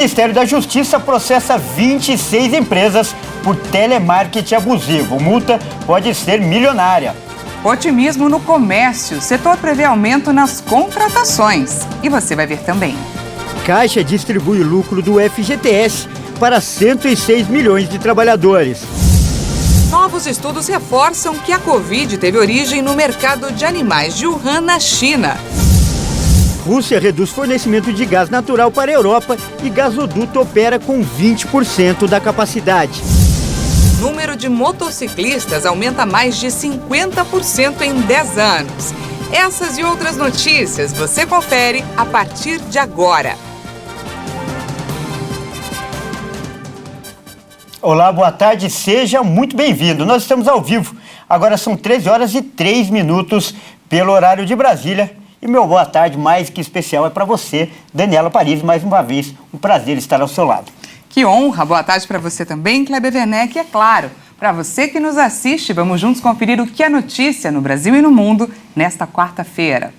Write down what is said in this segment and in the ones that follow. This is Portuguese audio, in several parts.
Ministério da Justiça processa 26 empresas por telemarketing abusivo. Multa pode ser milionária. Otimismo no comércio. O setor prevê aumento nas contratações. E você vai ver também. Caixa distribui lucro do FGTS para 106 milhões de trabalhadores. Novos estudos reforçam que a Covid teve origem no mercado de animais de Wuhan, na China. Rússia reduz fornecimento de gás natural para a Europa e gasoduto opera com 20% da capacidade. Número de motociclistas aumenta mais de 50% em 10 anos. Essas e outras notícias você confere a partir de agora. Olá, boa tarde, seja muito bem-vindo. Nós estamos ao vivo. Agora são 13 horas e 3 minutos pelo horário de Brasília. E meu boa tarde mais que especial é para você, Daniela Paris, mais uma vez. Um prazer estar ao seu lado. Que honra! Boa tarde para você também, Kleber Werneck. E é claro, para você que nos assiste, vamos juntos conferir o que é notícia no Brasil e no mundo nesta quarta-feira.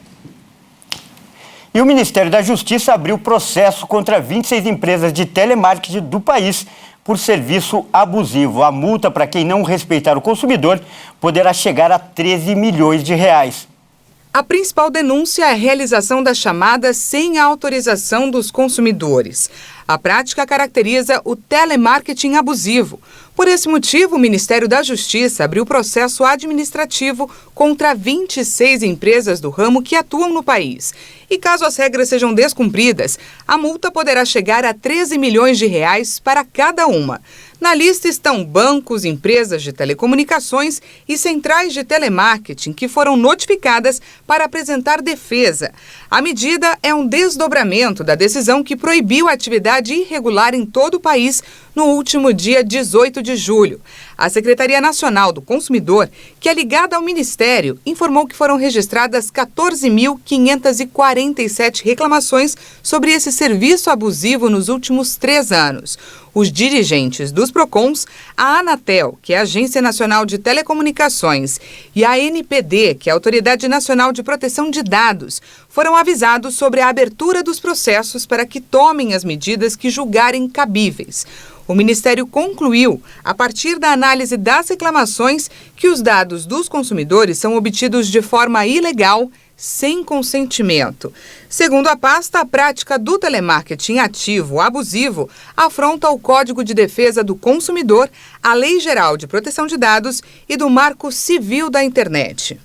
E o Ministério da Justiça abriu processo contra 26 empresas de telemarketing do país por serviço abusivo. A multa para quem não respeitar o consumidor poderá chegar a 13 milhões de reais. A principal denúncia é a realização das chamadas sem a autorização dos consumidores. A prática caracteriza o telemarketing abusivo. Por esse motivo, o Ministério da Justiça abriu processo administrativo contra 26 empresas do ramo que atuam no país. E caso as regras sejam descumpridas, a multa poderá chegar a 13 milhões de reais para cada uma. Na lista estão bancos, empresas de telecomunicações e centrais de telemarketing que foram notificadas para apresentar defesa. A medida é um desdobramento da decisão que proibiu a atividade irregular em todo o país no último dia 18 de julho. A Secretaria Nacional do Consumidor, que é ligada ao Ministério, informou que foram registradas 14.547 reclamações sobre esse serviço abusivo nos últimos 3 anos. Os dirigentes dos PROCONs, a Anatel, que é a Agência Nacional de Telecomunicações, e a ANPD, que é a Autoridade Nacional de Proteção de Dados, foram avisados sobre a abertura dos processos para que tomem as medidas que julgarem cabíveis. O Ministério concluiu, a partir da análise das reclamações, que os dados dos consumidores são obtidos de forma ilegal, sem consentimento. Segundo a pasta, a prática do telemarketing ativo abusivo afronta o Código de Defesa do Consumidor, a Lei Geral de Proteção de Dados e do Marco Civil da Internet.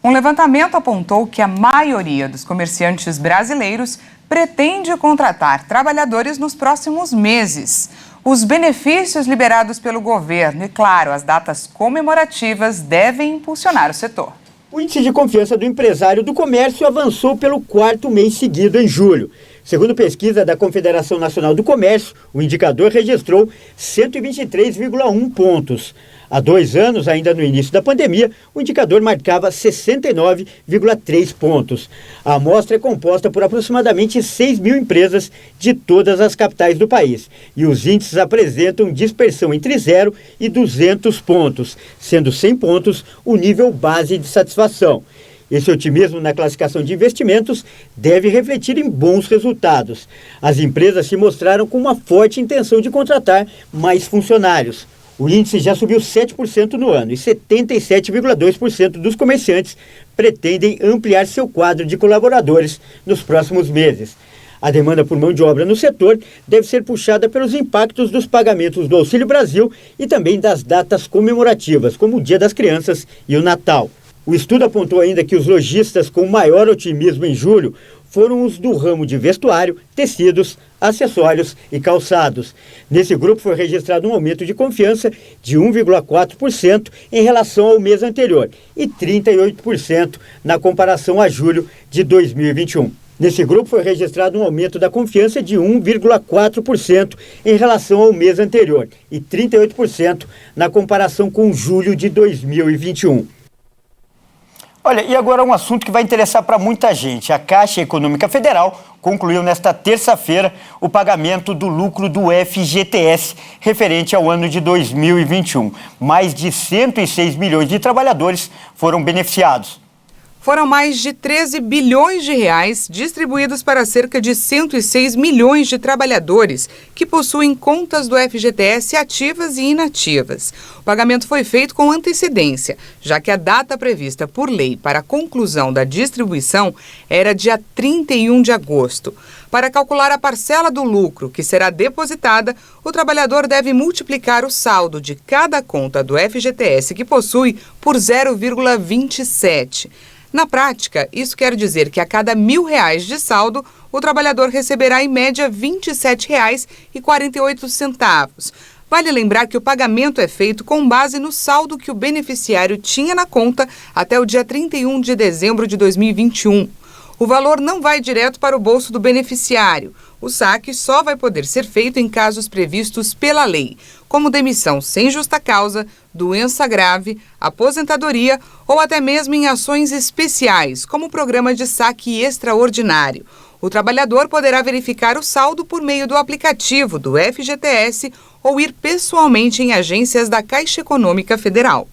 Um levantamento apontou que a maioria dos comerciantes brasileiros pretende contratar trabalhadores nos próximos meses. Os benefícios liberados pelo governo e, claro, as datas comemorativas devem impulsionar o setor. O índice de confiança do empresário do comércio avançou pelo 4º mês seguido em julho. Segundo pesquisa da Confederação Nacional do Comércio, o indicador registrou 123,1 pontos. Há 2 anos, ainda no início da pandemia, o indicador marcava 69,3 pontos. A amostra é composta por aproximadamente 6 mil empresas de todas as capitais do país. E os índices apresentam dispersão entre 0 e 200 pontos, sendo 100 pontos o nível base de satisfação. Esse otimismo na classificação de investimentos deve refletir em bons resultados. As empresas se mostraram com uma forte intenção de contratar mais funcionários. O índice já subiu 7% no ano e 77,2% dos comerciantes pretendem ampliar seu quadro de colaboradores nos próximos meses. A demanda por mão de obra no setor deve ser puxada pelos impactos dos pagamentos do Auxílio Brasil e também das datas comemorativas, como o Dia das Crianças e o Natal. O estudo apontou ainda que os lojistas com maior otimismo em julho foram os do ramo de vestuário, tecidos, acessórios e calçados. Nesse grupo foi registrado um aumento de confiança de 1,4% em relação ao mês anterior e 38% na comparação a julho de 2021. Nesse grupo foi registrado um aumento da confiança de 1,4% em relação ao mês anterior e 38% na comparação com julho de 2021. Olha, e agora um assunto que vai interessar para muita gente. A Caixa Econômica Federal concluiu nesta terça-feira o pagamento do lucro do FGTS referente ao ano de 2021. Mais de 106 milhões de trabalhadores foram beneficiados. Foram mais de 13 bilhões de reais distribuídos para cerca de 106 milhões de trabalhadores que possuem contas do FGTS ativas e inativas. O pagamento foi feito com antecedência, já que a data prevista por lei para a conclusão da distribuição era dia 31 de agosto. Para calcular a parcela do lucro que será depositada, o trabalhador deve multiplicar o saldo de cada conta do FGTS que possui por 0,27. Na prática, isso quer dizer que a cada R$1.000 de saldo, o trabalhador receberá em média R$ 27,48. Vale lembrar que o pagamento é feito com base no saldo que o beneficiário tinha na conta até o dia 31 de dezembro de 2021. O valor não vai direto para o bolso do beneficiário. O saque só vai poder ser feito em casos previstos pela lei, como demissão sem justa causa, doença grave, aposentadoria ou até mesmo em ações especiais, como o programa de saque extraordinário. O trabalhador poderá verificar o saldo por meio do aplicativo do FGTS ou ir pessoalmente em agências da Caixa Econômica Federal.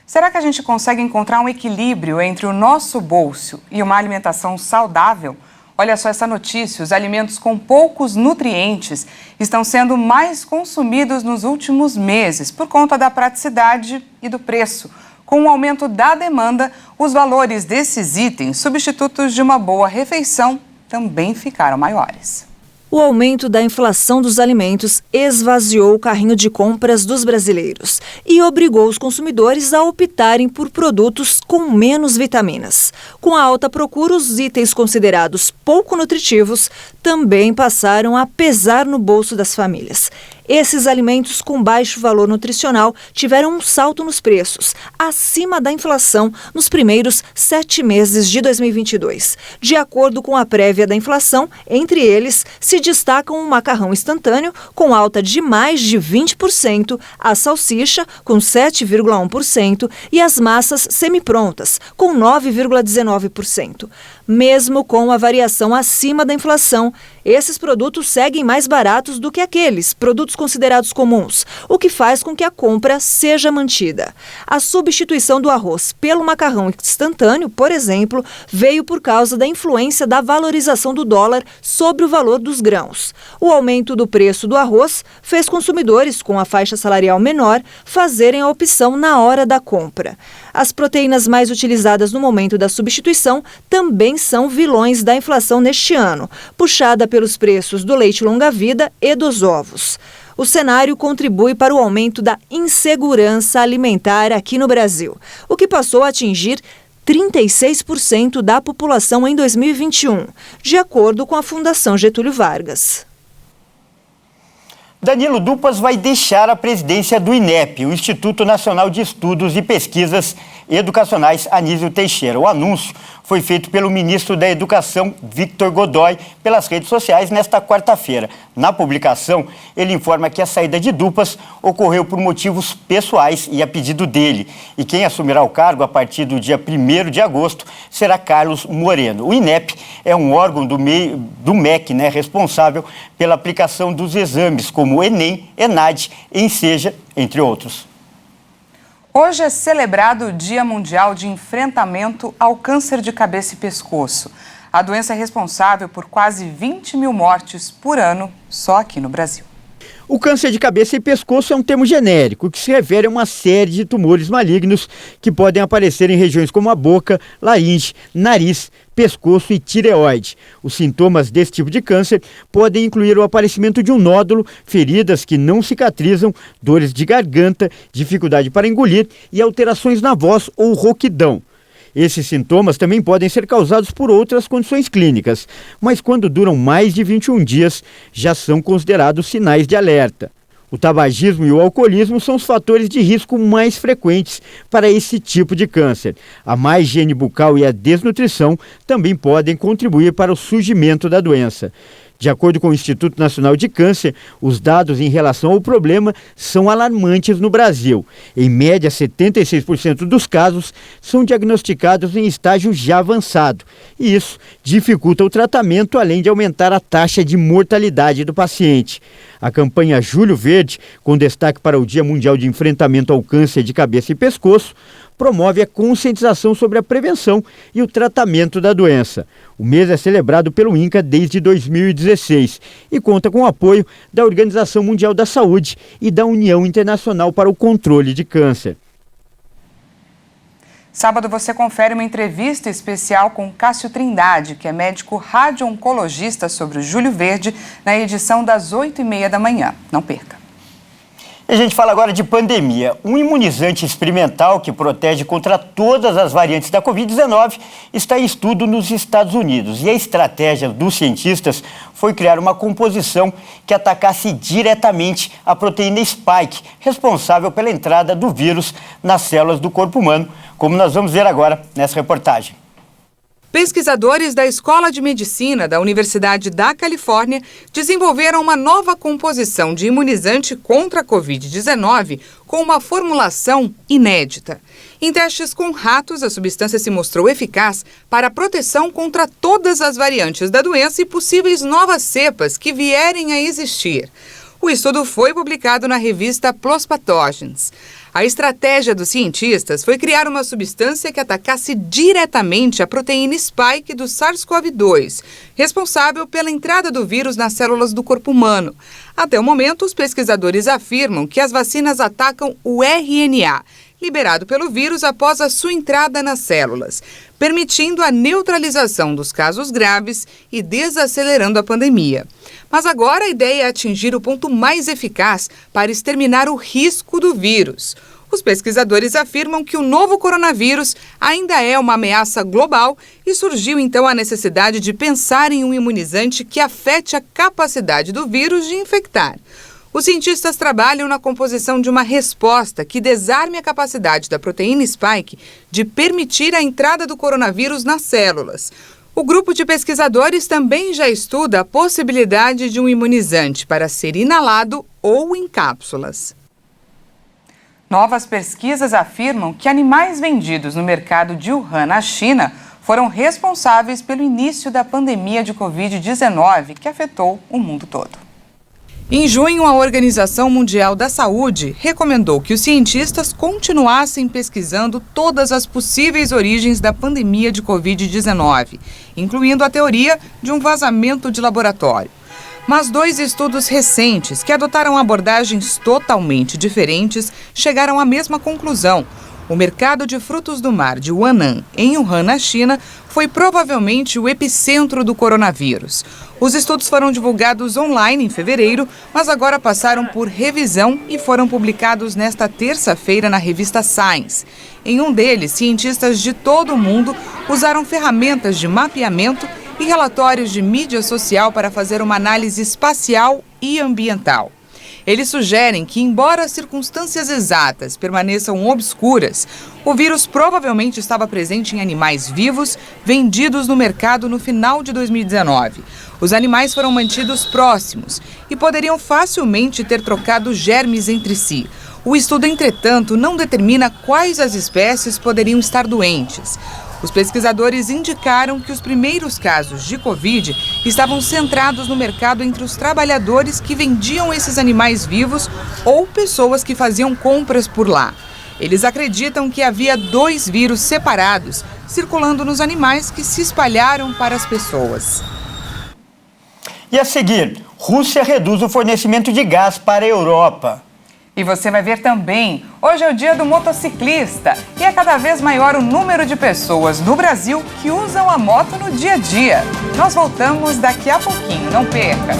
Será que a gente consegue encontrar um equilíbrio entre o nosso bolso e uma alimentação saudável? Olha só essa notícia: os alimentos com poucos nutrientes estão sendo mais consumidos nos últimos meses por conta da praticidade e do preço. Com o aumento da demanda, os valores desses itens, substitutos de uma boa refeição, também ficaram maiores. O aumento da inflação dos alimentos esvaziou o carrinho de compras dos brasileiros e obrigou os consumidores a optarem por produtos com menos vitaminas. Com a alta procura, os itens considerados pouco nutritivos também passaram a pesar no bolso das famílias. Esses alimentos com baixo valor nutricional tiveram um salto nos preços, acima da inflação, nos primeiros 7 meses de 2022. De acordo com a prévia da inflação, entre eles se destacam o macarrão instantâneo, com alta de mais de 20%, a salsicha, com 7,1%, e as massas semiprontas, com 9,19%. Mesmo com a variação acima da inflação, esses produtos seguem mais baratos do que aqueles produtos considerados comuns, o que faz com que a compra seja mantida. A substituição do arroz pelo macarrão instantâneo, por exemplo, veio por causa da influência da valorização do dólar sobre o valor dos grãos. O aumento do preço do arroz fez consumidores com a faixa salarial menor fazerem a opção na hora da compra. As proteínas mais utilizadas no momento da substituição também são vilões da inflação neste ano, puxada pelos preços do leite longa-vida e dos ovos. O cenário contribui para o aumento da insegurança alimentar aqui no Brasil, o que passou a atingir 36% da população em 2021, de acordo com a Fundação Getúlio Vargas. Danilo Dupas vai deixar a presidência do INEP, o Instituto Nacional de Estudos e Pesquisas Educacionais Anísio Teixeira. O anúncio foi feito pelo ministro da Educação, Victor Godoy, pelas redes sociais nesta quarta-feira. Na publicação, ele informa que a saída de Dupas ocorreu por motivos pessoais e a pedido dele. E quem assumirá o cargo a partir do dia 1º de agosto será Carlos Moreno. O INEP é um órgão do MEC, responsável pela aplicação dos exames, como o Enem, ENAD, ENSEJA, entre outros. Hoje é celebrado o Dia Mundial de Enfrentamento ao Câncer de Cabeça e Pescoço. A doença é responsável por quase 20 mil mortes por ano, só aqui no Brasil. O câncer de cabeça e pescoço é um termo genérico que se refere a uma série de tumores malignos que podem aparecer em regiões como a boca, laringe, nariz, pescoço e tireoide. Os sintomas desse tipo de câncer podem incluir o aparecimento de um nódulo, feridas que não cicatrizam, dores de garganta, dificuldade para engolir e alterações na voz ou rouquidão. Esses sintomas também podem ser causados por outras condições clínicas, mas quando duram mais de 21 dias, já são considerados sinais de alerta. O tabagismo e o alcoolismo são os fatores de risco mais frequentes para esse tipo de câncer. A má higiene bucal e a desnutrição também podem contribuir para o surgimento da doença. De acordo com o Instituto Nacional de Câncer, os dados em relação ao problema são alarmantes no Brasil. Em média, 76% dos casos são diagnosticados em estágio já avançado. E isso dificulta o tratamento, além de aumentar a taxa de mortalidade do paciente. A campanha Julho Verde, com destaque para o Dia Mundial de Enfrentamento ao Câncer de Cabeça e Pescoço, promove a conscientização sobre a prevenção e o tratamento da doença. O mês é celebrado pelo INCA desde 2016 e conta com o apoio da Organização Mundial da Saúde e da União Internacional para o Controle de Câncer. Sábado você confere uma entrevista especial com Cássio Trindade, que é médico radio-oncologista, sobre o Júlio Verde, na edição das 8h30 da manhã. Não perca. A gente fala agora de pandemia. Um imunizante experimental que protege contra todas as variantes da Covid-19 está em estudo nos Estados Unidos. E a estratégia dos cientistas foi criar uma composição que atacasse diretamente a proteína spike, responsável pela entrada do vírus nas células do corpo humano, como nós vamos ver agora nessa reportagem. Pesquisadores da Escola de Medicina da Universidade da Califórnia desenvolveram uma nova composição de imunizante contra a Covid-19 com uma formulação inédita. Em testes com ratos, a substância se mostrou eficaz para a proteção contra todas as variantes da doença e possíveis novas cepas que vierem a existir. O estudo foi publicado na revista PLOS Pathogens. A estratégia dos cientistas foi criar uma substância que atacasse diretamente a proteína spike do SARS-CoV-2, responsável pela entrada do vírus nas células do corpo humano. Até o momento, os pesquisadores afirmam que as vacinas atacam o RNA, liberado pelo vírus após a sua entrada nas células, permitindo a neutralização dos casos graves e desacelerando a pandemia. Mas agora a ideia é atingir o ponto mais eficaz para exterminar o risco do vírus. Os pesquisadores afirmam que o novo coronavírus ainda é uma ameaça global e surgiu então a necessidade de pensar em um imunizante que afete a capacidade do vírus de infectar. Os cientistas trabalham na composição de uma resposta que desarme a capacidade da proteína spike de permitir a entrada do coronavírus nas células. O grupo de pesquisadores também já estuda a possibilidade de um imunizante para ser inalado ou em cápsulas. Novas pesquisas afirmam que animais vendidos no mercado de Wuhan, na China, foram responsáveis pelo início da pandemia de Covid-19, que afetou o mundo todo. Em junho, a Organização Mundial da Saúde recomendou que os cientistas continuassem pesquisando todas as possíveis origens da pandemia de Covid-19, incluindo a teoria de um vazamento de laboratório. Mas 2 estudos recentes, que adotaram abordagens totalmente diferentes, chegaram à mesma conclusão. O mercado de frutos do mar de Huanan, em Wuhan, na China, foi provavelmente o epicentro do coronavírus. Os estudos foram divulgados online em fevereiro, mas agora passaram por revisão e foram publicados nesta terça-feira na revista Science. Em um deles, cientistas de todo o mundo usaram ferramentas de mapeamento e relatórios de mídia social para fazer uma análise espacial e ambiental. Eles sugerem que, embora as circunstâncias exatas permaneçam obscuras, o vírus provavelmente estava presente em animais vivos vendidos no mercado no final de 2019. Os animais foram mantidos próximos e poderiam facilmente ter trocado germes entre si. O estudo, entretanto, não determina quais as espécies poderiam estar doentes. Os pesquisadores indicaram que os primeiros casos de Covid estavam centrados no mercado entre os trabalhadores que vendiam esses animais vivos ou pessoas que faziam compras por lá. Eles acreditam que havia 2 vírus separados circulando nos animais que se espalharam para as pessoas. E a seguir, Rússia reduz o fornecimento de gás para a Europa. E você vai ver também, hoje é o dia do motociclista e é cada vez maior o número de pessoas no Brasil que usam a moto no dia a dia. Nós voltamos daqui a pouquinho, não perca!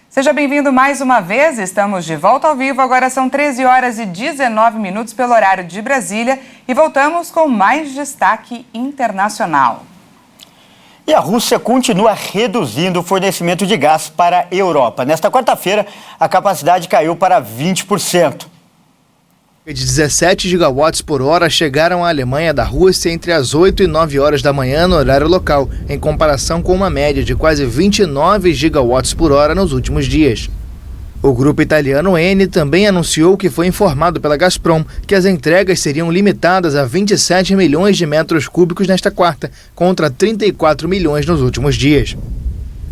Seja bem-vindo mais uma vez, estamos de volta ao vivo, agora são 13h19 pelo horário de Brasília e voltamos com mais destaque internacional. E a Rússia continua reduzindo o fornecimento de gás para a Europa. Nesta quarta-feira, a capacidade caiu para 20%. De 17 gigawatts por hora chegaram à Alemanha da Rússia entre as 8 e 9 horas da manhã no horário local, em comparação com uma média de quase 29 gigawatts por hora nos últimos dias. O grupo italiano Eni também anunciou que foi informado pela Gazprom que as entregas seriam limitadas a 27 milhões de metros cúbicos nesta quarta, contra 34 milhões nos últimos dias.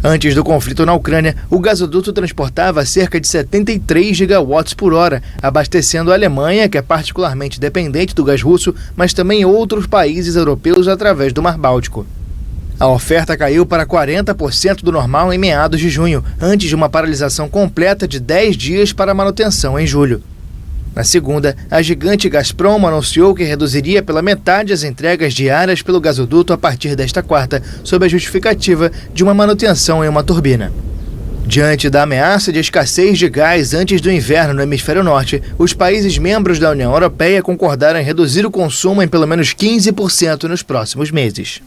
Antes do conflito na Ucrânia, o gasoduto transportava cerca de 73 gigawatts por hora, abastecendo a Alemanha, que é particularmente dependente do gás russo, mas também outros países europeus através do Mar Báltico. A oferta caiu para 40% do normal em meados de junho, antes de uma paralisação completa de 10 dias para manutenção em julho. Na segunda, a gigante Gazprom anunciou que reduziria pela metade as entregas diárias pelo gasoduto a partir desta quarta, sob a justificativa de uma manutenção em uma turbina. Diante da ameaça de escassez de gás antes do inverno no hemisfério norte, os países membros da União Europeia concordaram em reduzir o consumo em pelo menos 15% nos próximos meses.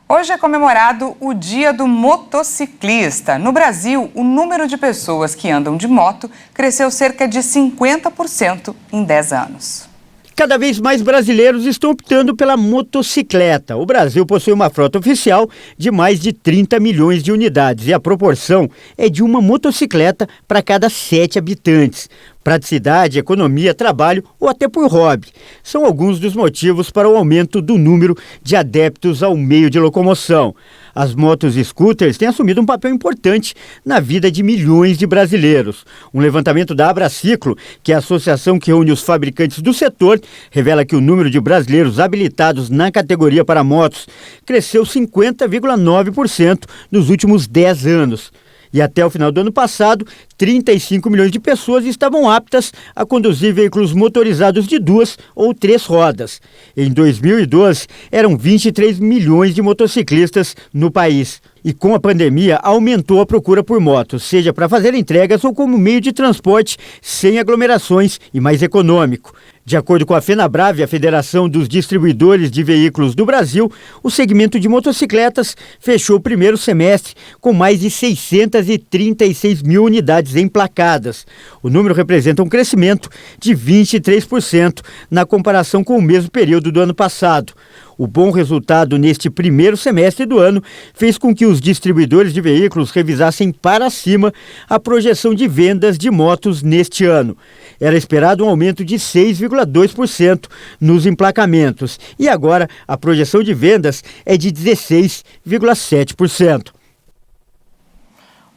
Hoje é comemorado o Dia do Motociclista. No Brasil, o número de pessoas que andam de moto cresceu cerca de 50% em 10 anos. Cada vez mais brasileiros estão optando pela motocicleta. O Brasil possui uma frota oficial de mais de 30 milhões de unidades e a proporção é de uma motocicleta para cada 7 habitantes. Praticidade, economia, trabalho ou até por hobby são alguns dos motivos para o aumento do número de adeptos ao meio de locomoção. As motos e scooters têm assumido um papel importante na vida de milhões de brasileiros. Um levantamento da Abraciclo, que é a associação que reúne os fabricantes do setor, revela que o número de brasileiros habilitados na categoria para motos cresceu 50,9% nos últimos 10 anos. E até o final do ano passado, 35 milhões de pessoas estavam aptas a conduzir veículos motorizados de 2 ou 3 rodas. Em 2012, eram 23 milhões de motociclistas no país. E com a pandemia, aumentou a procura por motos, seja para fazer entregas ou como meio de transporte sem aglomerações e mais econômico. De acordo com a FenaBrave, a Federação dos Distribuidores de Veículos do Brasil, o segmento de motocicletas fechou o primeiro semestre com mais de 636 mil unidades emplacadas. O número representa um crescimento de 23% na comparação com o mesmo período do ano passado. O bom resultado neste primeiro semestre do ano fez com que os distribuidores de veículos revisassem para cima a projeção de vendas de motos neste ano. Era esperado um aumento de 6,2% nos emplacamentos e agora a projeção de vendas é de 16,7%.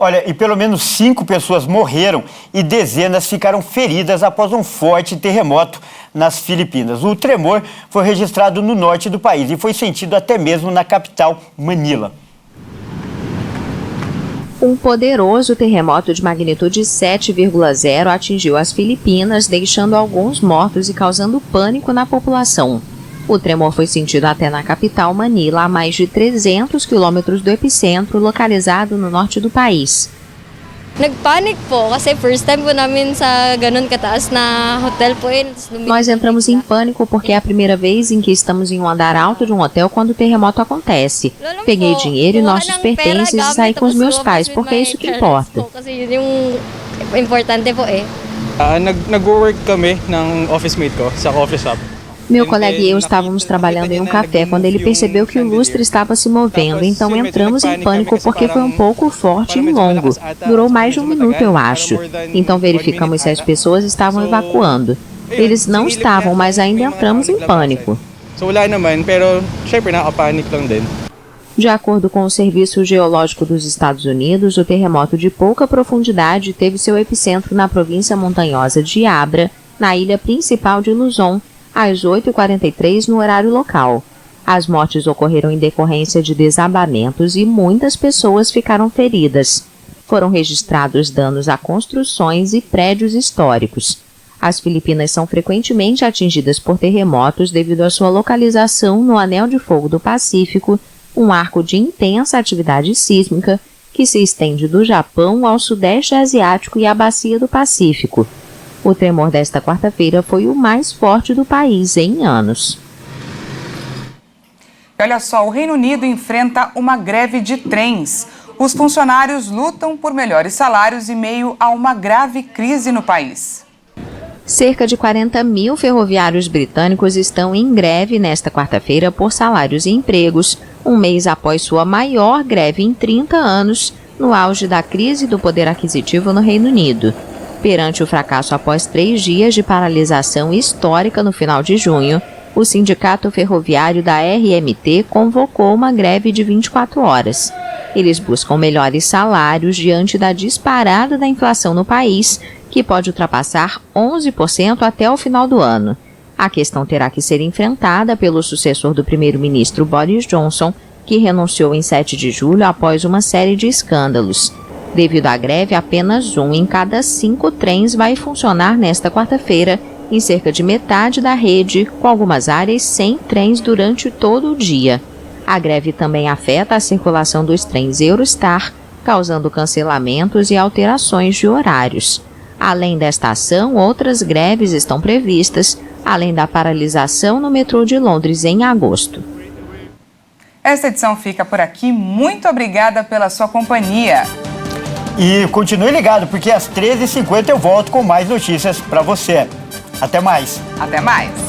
Olha, e pelo menos 5 pessoas morreram e dezenas ficaram feridas após um forte terremoto nas Filipinas. O tremor foi registrado no norte do país e foi sentido até mesmo na capital, Manila. Um poderoso terremoto de magnitude 7,0 atingiu as Filipinas, deixando alguns mortos e causando pânico na população. O tremor foi sentido até na capital, Manila, a mais de 300 quilômetros do epicentro, localizado no norte do país. Nagpanic po kasi first time po namin sa ganun kataas na hotel po. Nós entramos em pânico porque é a primeira vez em que estamos em um andar alto de um hotel quando o terremoto acontece. Peguei dinheiro e nossos pertences e saí com os meus pais, porque é isso que importa. Kasi yun yung importante po eh. Nag-work kami ng office mate ko sa coffee shop. Meu colega e eu estávamos trabalhando em um café quando ele percebeu que o lustre estava se movendo, então entramos em pânico porque foi um pouco forte e longo. Durou mais de 1 minuto, eu acho. Então verificamos se as pessoas estavam evacuando. Eles não estavam, mas ainda entramos em pânico. De acordo com o Serviço Geológico dos Estados Unidos, o terremoto de pouca profundidade teve seu epicentro na província montanhosa de Abra, na ilha principal de Luzon, às 8h43 no horário local. As mortes ocorreram em decorrência de desabamentos e muitas pessoas ficaram feridas. Foram registrados danos a construções e prédios históricos. As Filipinas são frequentemente atingidas por terremotos devido à sua localização no Anel de Fogo do Pacífico, um arco de intensa atividade sísmica que se estende do Japão ao Sudeste Asiático e à Bacia do Pacífico. O tremor desta quarta-feira foi o mais forte do país em anos. Olha só, o Reino Unido enfrenta uma greve de trens. Os funcionários lutam por melhores salários em meio a uma grave crise no país. Cerca de 40 mil ferroviários britânicos estão em greve nesta quarta-feira por salários e empregos, um mês após sua maior greve em 30 anos, no auge da crise do poder aquisitivo no Reino Unido. Perante o fracasso após 3 dias de paralisação histórica no final de junho, o Sindicato Ferroviário da RMT convocou uma greve de 24 horas. Eles buscam melhores salários diante da disparada da inflação no país, que pode ultrapassar 11% até o final do ano. A questão terá que ser enfrentada pelo sucessor do primeiro-ministro Boris Johnson, que renunciou em 7 de julho após uma série de escândalos. Devido à greve, apenas 1 em cada 5 trens vai funcionar nesta quarta-feira, em cerca de metade da rede, com algumas áreas sem trens durante todo o dia. A greve também afeta a circulação dos trens Eurostar, causando cancelamentos e alterações de horários. Além desta ação, outras greves estão previstas, além da paralisação no metrô de Londres em agosto. Esta edição fica por aqui. Muito obrigada pela sua companhia. E continue ligado, porque às 13h50 eu volto com mais notícias para você. Até mais. Até mais.